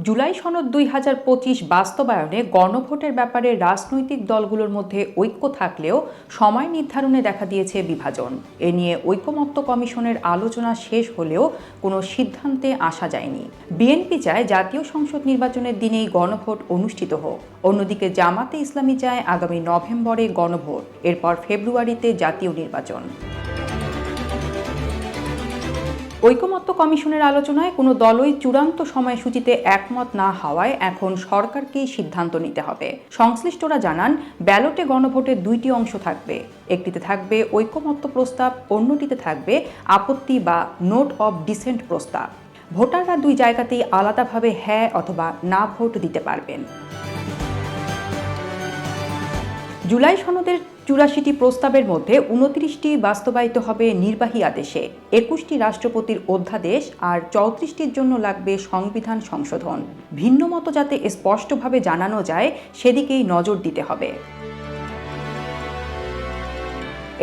জুলাই সনদ ২০২৫ বাস্তবায়নে গণভোটের ব্যাপারে রাজনৈতিক দলগুলোর মধ্যে ঐক্য থাকলেও সময় নির্ধারণে দেখা দিয়েছে বিভাজন। এ নিয়ে ঐকমত্য কমিশনের আলোচনা শেষ হলেও কোনো সিদ্ধান্তে আসা যায়নি। বিএনপি চায় জাতীয় সংসদ নির্বাচনের দিনেই গণভোট অনুষ্ঠিত হোক, অন্যদিকে জামাতে ইসলামী চায় আগামী নভেম্বরে গণভোট, এরপর ফেব্রুয়ারিতে জাতীয় নির্বাচন। ঐকমত্য কমিশনের আলোচনায় কোনো দলই চূড়ান্ত সময়সূচিতে একমত না হওয়ায় এখন সরকারকেই সিদ্ধান্ত নিতে হবে। সংশ্লিষ্টরা জানান, ব্যালটে গণভোটের দুইটি অংশ থাকবে। একটিতে থাকবে ঐকমত্য প্রস্তাব, অন্যটিতে থাকবে আপত্তি বা নোট অব ডিসেন্ট প্রস্তাব। ভোটাররা দুই জায়গাতেই আলাদাভাবে হ্যাঁ অথবা না ভোট দিতে পারবেন। জুলাই সনদের ৮৪টি প্রস্তাবের মধ্যে ২৯টি বাস্তবায়িত হবে নির্বাহী আদেশে, ২১টি রাষ্ট্রপতির অধ্যাদেশ আর ৩৪টির জন্য লাগবে সংবিধান সংশোধন। ভিন্ন মত যাতে স্পষ্টভাবে জানানো যায় সেদিকেই নজর দিতে হবে।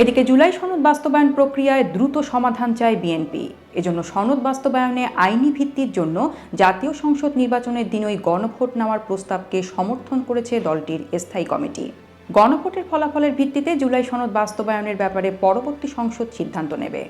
এদিকে জুলাই সনদ বাস্তবায়ন প্রক্রিয়ায় দ্রুত সমাধান চায় বিএনপি। এজন্য সনদ বাস্তবায়নে আইনি ভিত্তির জন্য জাতীয় সংসদ নির্বাচনের দিনই গণভোট নেওয়ার প্রস্তাবকে সমর্থন করেছে দলটির স্থায়ী কমিটি। গণভোটের ফলাফলের ভিত্তিতে জুলাই সনদ বাস্তবায়নের ব্যাপারে পরবর্তী সংসদ সিদ্ধান্ত নেবে।